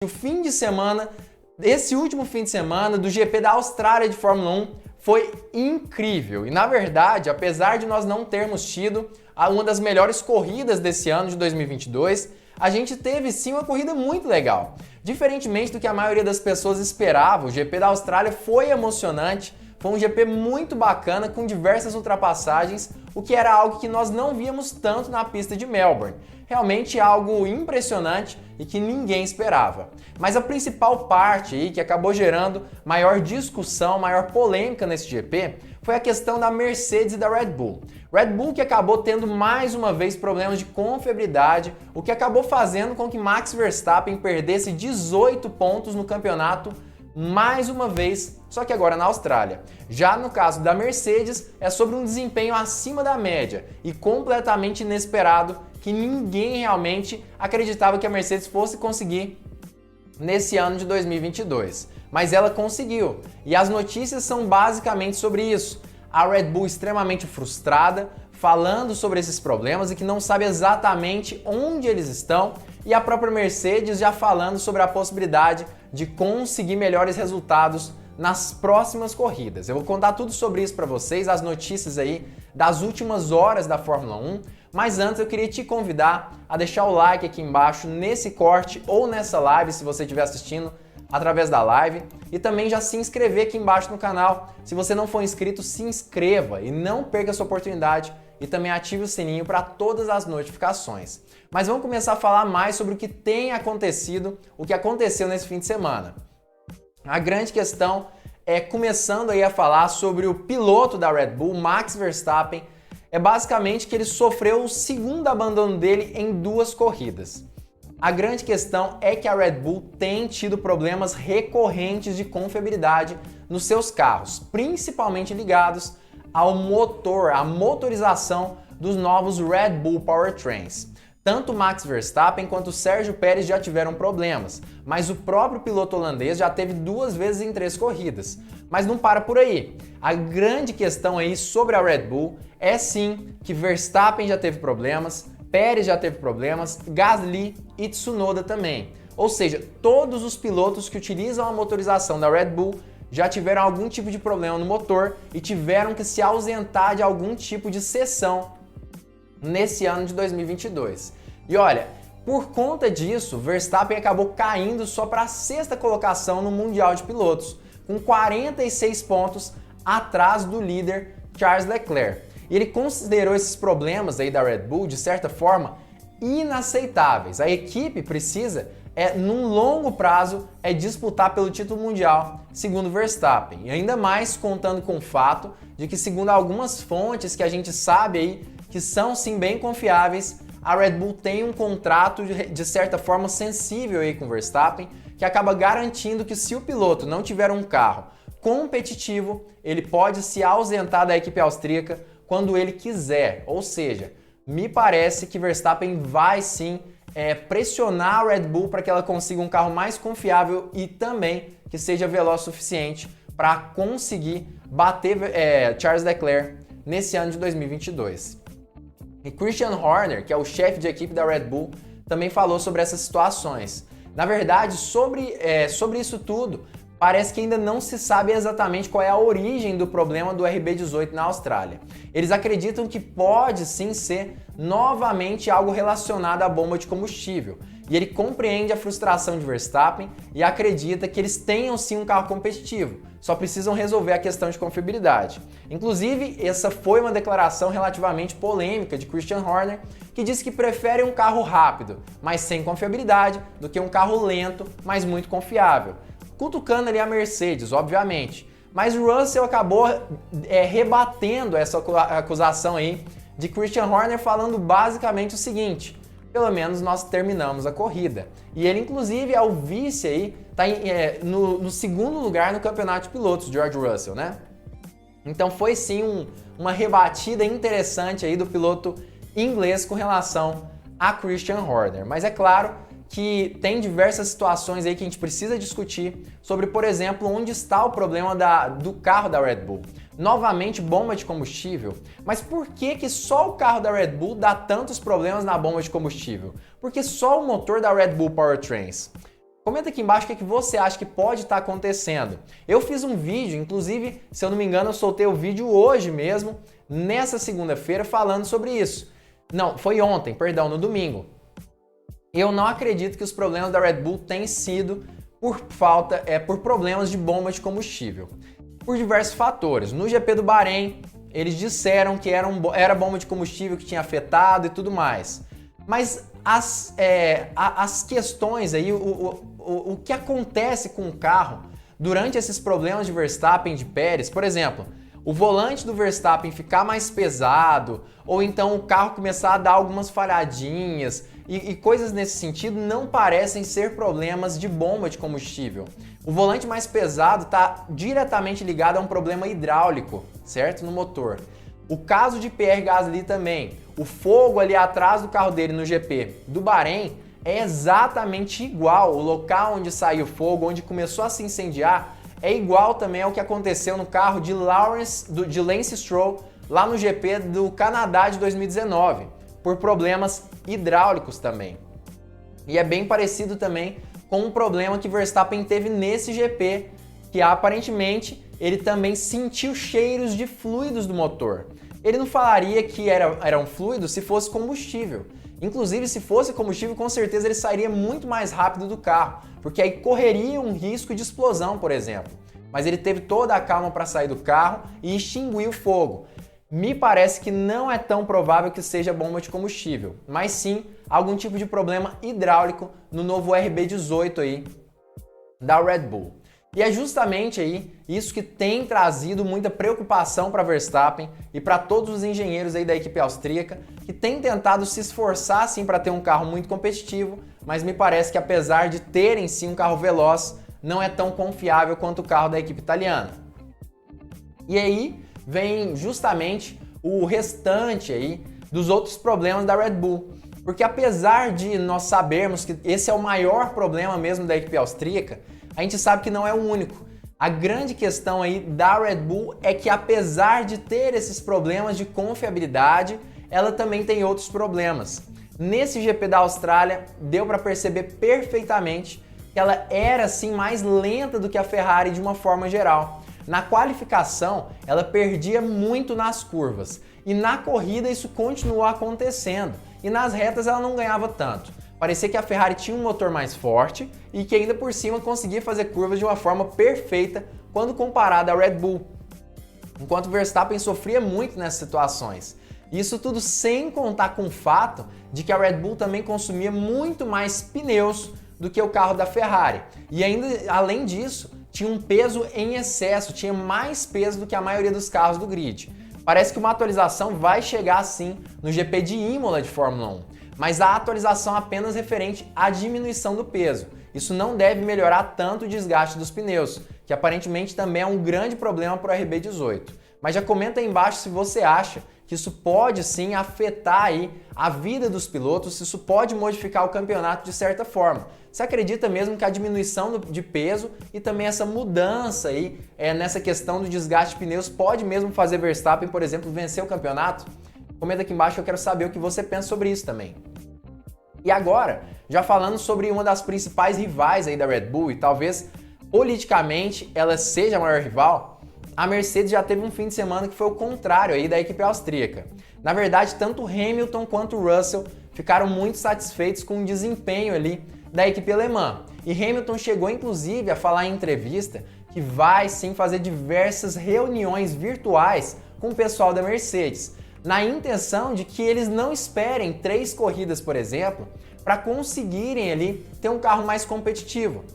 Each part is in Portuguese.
O fim de semana, esse último fim de semana do GP da Austrália de Fórmula 1 foi incrível. E na verdade, apesar de nós não termos tido uma das melhores corridas desse ano de 2022, a gente teve sim uma corrida muito legal. Diferentemente do que a maioria das pessoas esperava, o GP da Austrália foi emocionante, foi um GP muito bacana com diversas ultrapassagens, o que era algo que nós não víamos tanto na pista de Melbourne. Realmente algo impressionante e que ninguém esperava. Mas a principal parte aí que acabou gerando maior discussão, maior polêmica nesse GP foi a questão da Mercedes e da Red Bull. Red Bull que acabou tendo mais uma vez problemas de confiabilidade, o que acabou fazendo com que Max Verstappen perdesse 18 pontos no campeonato mais uma vez, só que agora na Austrália. Já no caso da Mercedes, é sobre um desempenho acima da média e completamente inesperado, que ninguém realmente acreditava que a Mercedes fosse conseguir nesse ano de 2022. Mas ela conseguiu, e as notícias são basicamente sobre isso. A Red Bull extremamente frustrada, falando sobre esses problemas e que não sabe exatamente onde eles estão, e a própria Mercedes já falando sobre a possibilidade de conseguir melhores resultados nas próximas corridas. Eu vou contar tudo sobre isso para vocês, as notícias aí das últimas horas da Fórmula 1, mas antes eu queria te convidar a deixar o like aqui embaixo nesse corte ou nessa live, se você estiver assistindo através da live, e também já se inscrever aqui embaixo no canal. Se você não for inscrito, se inscreva e não perca essa oportunidade, e também ative o sininho para todas as notificações. Mas vamos começar a falar mais sobre o que tem acontecido, o que aconteceu nesse fim de semana. A grande questão é, começando aí a falar sobre o piloto da Red Bull, Max Verstappen, é basicamente que ele sofreu o segundo abandono dele em 2 corridas. A grande questão é que a Red Bull tem tido problemas recorrentes de confiabilidade nos seus carros, principalmente ligados ao motor, à motorização dos novos Red Bull Powertrains. Tanto Max Verstappen quanto Sérgio Pérez já tiveram problemas, mas o próprio piloto holandês já teve 2 vezes em 3 corridas. Mas não para por aí. A grande questão aí sobre a Red Bull é sim que Verstappen já teve problemas, Pérez já teve problemas, Gasly e Tsunoda também. Ou seja, todos os pilotos que utilizam a motorização da Red Bull já tiveram algum tipo de problema no motor e tiveram que se ausentar de algum tipo de sessão nesse ano de 2022. E olha, por conta disso, Verstappen acabou caindo só para a 6ª colocação no Mundial de Pilotos, com 46 pontos atrás do líder Charles Leclerc. E ele considerou esses problemas aí da Red Bull, de certa forma, inaceitáveis. A equipe precisa, num longo prazo, disputar pelo título mundial, segundo Verstappen. E ainda mais contando com o fato de que, segundo algumas fontes que a gente sabe aí, que são sim bem confiáveis, a Red Bull tem um contrato de certa forma sensível aí com o Verstappen, que acaba garantindo que se o piloto não tiver um carro competitivo, ele pode se ausentar da equipe austríaca quando ele quiser. Ou seja, me parece que Verstappen vai sim pressionar a Red Bull para que ela consiga um carro mais confiável e também que seja veloz o suficiente para conseguir bater Charles Leclerc nesse ano de 2022. E Christian Horner, que é o chefe de equipe da Red Bull, também falou sobre essas situações. Na verdade, sobre isso tudo, parece que ainda não se sabe exatamente qual é a origem do problema do RB18 na Austrália. Eles acreditam que pode sim ser novamente algo relacionado à bomba de combustível. E ele compreende a frustração de Verstappen e acredita que eles tenham sim um carro competitivo, só precisam resolver a questão de confiabilidade. Inclusive, essa foi uma declaração relativamente polêmica de Christian Horner, que disse que prefere um carro rápido, mas sem confiabilidade, do que um carro lento, mas muito confiável. Cutucando ali a Mercedes, obviamente. Mas o Russell acabou rebatendo essa acusação aí de Christian Horner, falando basicamente o seguinte: pelo menos nós terminamos a corrida. E ele, inclusive, é o vice aí, tá no 2º lugar no campeonato de pilotos, George Russell, né? Então foi sim uma rebatida interessante aí do piloto inglês com relação a Christian Horner. Mas é claro que tem diversas situações aí que a gente precisa discutir sobre, por exemplo, onde está o problema do carro da Red Bull. Novamente, bomba de combustível. Mas por que só o carro da Red Bull dá tantos problemas na bomba de combustível? Porque só o motor da Red Bull Powertrains. Comenta aqui embaixo o que você acha que pode estar acontecendo. Eu fiz um vídeo, inclusive, se eu não me engano, eu soltei o vídeo hoje mesmo, nessa segunda-feira, falando sobre isso. Não, foi ontem, perdão, no domingo. Eu não acredito que os problemas da Red Bull tenham sido por problemas de bomba de combustível. Por diversos fatores. No GP do Bahrein, eles disseram que era bomba de combustível que tinha afetado e tudo mais. Mas as questões aí, o que acontece com o carro durante esses problemas de Verstappen e de Pérez, por exemplo, o volante do Verstappen ficar mais pesado, ou então o carro começar a dar algumas falhadinhas e coisas nesse sentido não parecem ser problemas de bomba de combustível. O volante mais pesado está diretamente ligado a um problema hidráulico, certo? No motor. O caso de Pierre Gasly também, o fogo ali atrás do carro dele no GP do Bahrein é exatamente igual. O local onde saiu o fogo, onde começou a se incendiar, é igual também ao que aconteceu no carro de Lance Stroll lá no GP do Canadá de 2019, por problemas hidráulicos também. E é bem parecido também com um problema que Verstappen teve nesse GP, que aparentemente ele também sentiu cheiros de fluidos do motor. Ele não falaria que era um fluido se fosse combustível. Inclusive, se fosse combustível, com certeza ele sairia muito mais rápido do carro, porque aí correria um risco de explosão, por exemplo. Mas ele teve toda a calma para sair do carro e extinguir o fogo. Me parece que não é tão provável que seja bomba de combustível, mas sim algum tipo de problema hidráulico no novo RB18 aí da Red Bull. E é justamente aí isso que tem trazido muita preocupação para Verstappen e para todos os engenheiros aí da equipe austríaca, que têm tentado se esforçar sim para ter um carro muito competitivo, mas me parece que apesar de terem sim um carro veloz, não é tão confiável quanto o carro da equipe italiana. E aí vem justamente o restante aí dos outros problemas da Red Bull. Porque apesar de nós sabermos que esse é o maior problema mesmo da equipe austríaca, a gente sabe que não é o único. A grande questão aí da Red Bull é que apesar de ter esses problemas de confiabilidade, ela também tem outros problemas. Nesse GP da Austrália, deu para perceber perfeitamente que ela era sim mais lenta do que a Ferrari de uma forma geral. Na qualificação, ela perdia muito nas curvas e na corrida isso continuou acontecendo e nas retas ela não ganhava tanto. Parecia que a Ferrari tinha um motor mais forte e que ainda por cima conseguia fazer curvas de uma forma perfeita quando comparada à Red Bull, enquanto o Verstappen sofria muito nessas situações. Isso tudo sem contar com o fato de que a Red Bull também consumia muito mais pneus do que o carro da Ferrari. E ainda, além disso, tinha um peso em excesso, tinha mais peso do que a maioria dos carros do grid. Parece que uma atualização vai chegar sim no GP de Imola de Fórmula 1, mas a atualização apenas referente à diminuição do peso. Isso não deve melhorar tanto o desgaste dos pneus, que aparentemente também é um grande problema para o RB18. Mas já comenta aí embaixo se você acha que isso pode sim afetar aí a vida dos pilotos, se isso pode modificar o campeonato de certa forma. Você acredita mesmo que a diminuição de peso e também essa mudança aí nessa questão do desgaste de pneus pode mesmo fazer Verstappen, por exemplo, vencer o campeonato? Comenta aqui embaixo que eu quero saber o que você pensa sobre isso também. E agora, já falando sobre uma das principais rivais aí da Red Bull e talvez politicamente ela seja a maior rival, a Mercedes já teve um fim de semana que foi o contrário aí da equipe austríaca. Na verdade, tanto Hamilton quanto Russell ficaram muito satisfeitos com o desempenho ali da equipe alemã. E Hamilton chegou inclusive a falar em entrevista que vai sim fazer diversas reuniões virtuais com o pessoal da Mercedes, na intenção de que eles não esperem 3 corridas, por exemplo, para conseguirem ali ter um carro mais competitivo.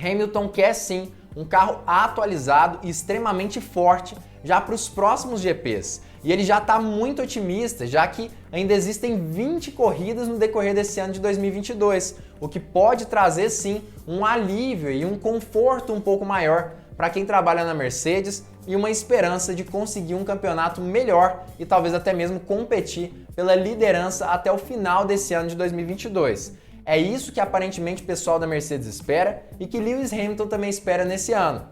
Hamilton quer sim um carro atualizado e extremamente forte já para os próximos GPs. E ele já está muito otimista, já que ainda existem 20 corridas no decorrer desse ano de 2022, o que pode trazer sim um alívio e um conforto um pouco maior para quem trabalha na Mercedes e uma esperança de conseguir um campeonato melhor e talvez até mesmo competir pela liderança até o final desse ano de 2022. É isso que aparentemente o pessoal da Mercedes espera e que Lewis Hamilton também espera nesse ano.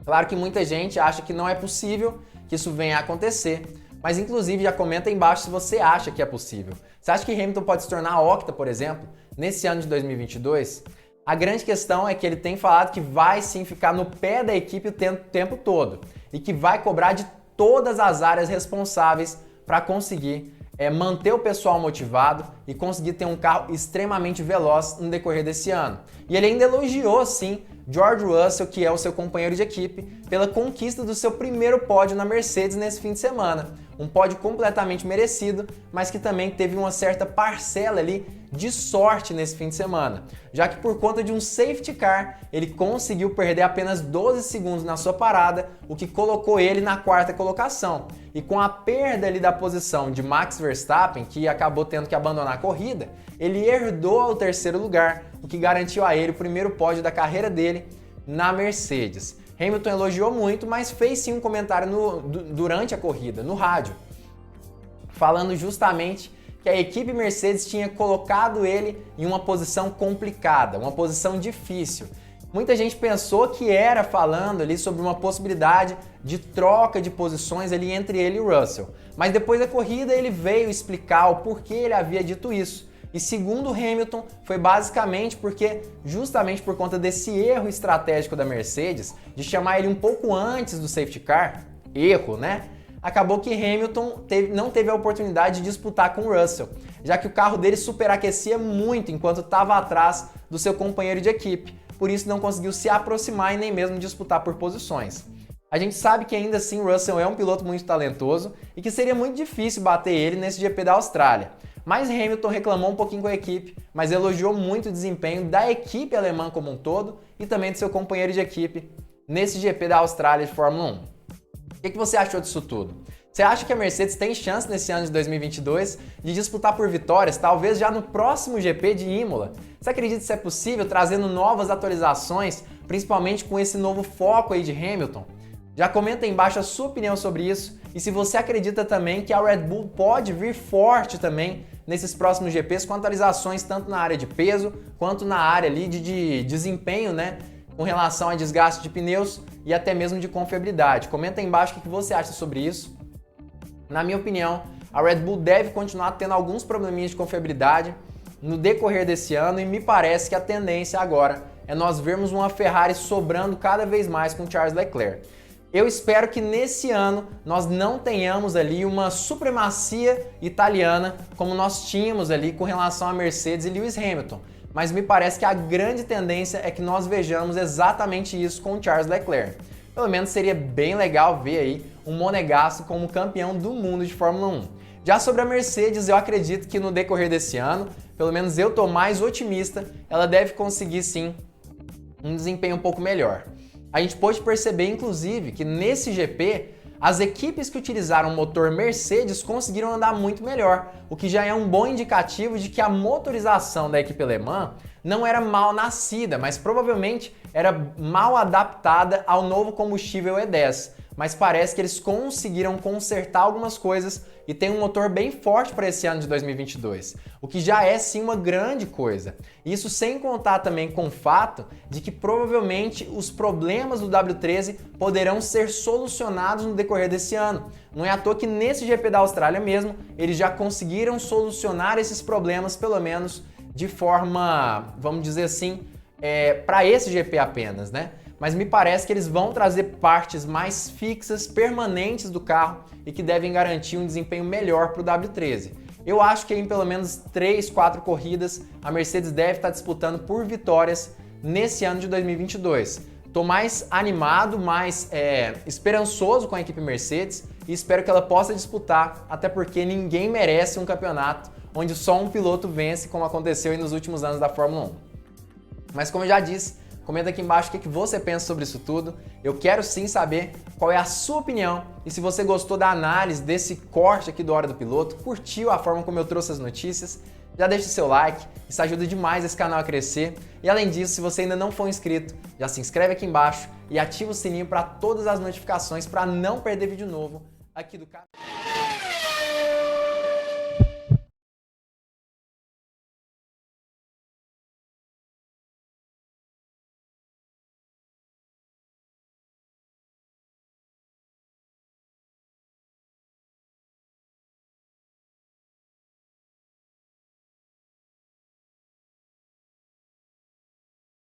Claro que muita gente acha que não é possível que isso venha a acontecer, mas inclusive já comenta aí embaixo se você acha que é possível. Você acha que Hamilton pode se tornar octa, por exemplo, nesse ano de 2022? A grande questão é que ele tem falado que vai sim ficar no pé da equipe o tempo todo e que vai cobrar de todas as áreas responsáveis para conseguir manter o pessoal motivado e conseguir ter um carro extremamente veloz no decorrer desse ano. E ele ainda elogiou, sim, George Russell, que é o seu companheiro de equipe, pela conquista do seu primeiro pódio na Mercedes nesse fim de semana. Um pódio completamente merecido, mas que também teve uma certa parcela ali de sorte nesse fim de semana, já que por conta de um safety car, ele conseguiu perder apenas 12 segundos na sua parada, o que colocou ele na quarta colocação. E com a perda ali da posição de Max Verstappen, que acabou tendo que abandonar a corrida, ele herdou ao terceiro lugar, o que garantiu a ele o primeiro pódio da carreira dele na Mercedes. Hamilton elogiou muito, mas fez sim um comentário durante a corrida, no rádio, falando justamente que a equipe Mercedes tinha colocado ele em uma posição complicada, uma posição difícil. Muita gente pensou que era falando ali sobre uma possibilidade de troca de posições ali entre ele e o Russell. Mas depois da corrida ele veio explicar o porquê ele havia dito isso. E segundo Hamilton, foi basicamente porque, justamente por conta desse erro estratégico da Mercedes, de chamar ele um pouco antes do safety car, erro, né? Acabou que Hamilton não teve a oportunidade de disputar com o Russell, já que o carro dele superaquecia muito enquanto estava atrás do seu companheiro de equipe, por isso não conseguiu se aproximar e nem mesmo disputar por posições. A gente sabe que ainda assim o Russell é um piloto muito talentoso e que seria muito difícil bater ele nesse GP da Austrália. Mas Hamilton reclamou um pouquinho com a equipe, mas elogiou muito o desempenho da equipe alemã como um todo e também do seu companheiro de equipe nesse GP da Austrália de Fórmula 1. O que você achou disso tudo? Você acha que a Mercedes tem chance nesse ano de 2022 de disputar por vitórias, talvez já no próximo GP de Imola? Você acredita que isso é possível, trazendo novas atualizações, principalmente com esse novo foco aí de Hamilton? Já comenta aí embaixo a sua opinião sobre isso e se você acredita também que a Red Bull pode vir forte também nesses próximos GPs com atualizações tanto na área de peso quanto na área ali de desempenho, né? Com relação a desgaste de pneus e até mesmo de confiabilidade. Comenta aí embaixo o que você acha sobre isso. Na minha opinião, a Red Bull deve continuar tendo alguns probleminhas de confiabilidade no decorrer desse ano e me parece que a tendência agora é nós vermos uma Ferrari sobrando cada vez mais com Charles Leclerc. Eu espero que nesse ano nós não tenhamos ali uma supremacia italiana como nós tínhamos ali com relação a Mercedes e Lewis Hamilton. Mas me parece que a grande tendência é que nós vejamos exatamente isso com o Charles Leclerc. Pelo menos seria bem legal ver aí um Monegasco como campeão do mundo de Fórmula 1. Já sobre a Mercedes, eu acredito que no decorrer desse ano, pelo menos eu estou mais otimista, ela deve conseguir sim um desempenho um pouco melhor. A gente pôde perceber, inclusive, que nesse GP, as equipes que utilizaram o motor Mercedes conseguiram andar muito melhor, o que já é um bom indicativo de que a motorização da equipe alemã não era mal nascida, mas provavelmente era mal adaptada ao novo combustível E10. Mas parece que eles conseguiram consertar algumas coisas e tem um motor bem forte para esse ano de 2022, o que já é sim uma grande coisa. Isso sem contar também com o fato de que provavelmente os problemas do W13 poderão ser solucionados no decorrer desse ano. Não é à toa que nesse GP da Austrália mesmo, eles já conseguiram solucionar esses problemas, pelo menos de forma, vamos dizer assim, para esse GP apenas, né? Mas me parece que eles vão trazer partes mais fixas, permanentes do carro e que devem garantir um desempenho melhor para o W13. Eu acho que em pelo menos 3, 4 corridas a Mercedes deve estar disputando por vitórias nesse ano de 2022. Estou mais animado, mais esperançoso com a equipe Mercedes e espero que ela possa disputar, até porque ninguém merece um campeonato onde só um piloto vence, como aconteceu nos últimos anos da Fórmula 1. Mas como eu já disse, comenta aqui embaixo o que você pensa sobre isso tudo. Eu quero sim saber qual é a sua opinião e se você gostou da análise desse corte aqui do Hora do Piloto, curtiu a forma como eu trouxe as notícias, já deixa o seu like, isso ajuda demais esse canal a crescer. E além disso, se você ainda não for inscrito, já se inscreve aqui embaixo e ativa o sininho para todas as notificações para não perder vídeo novo aqui do canal.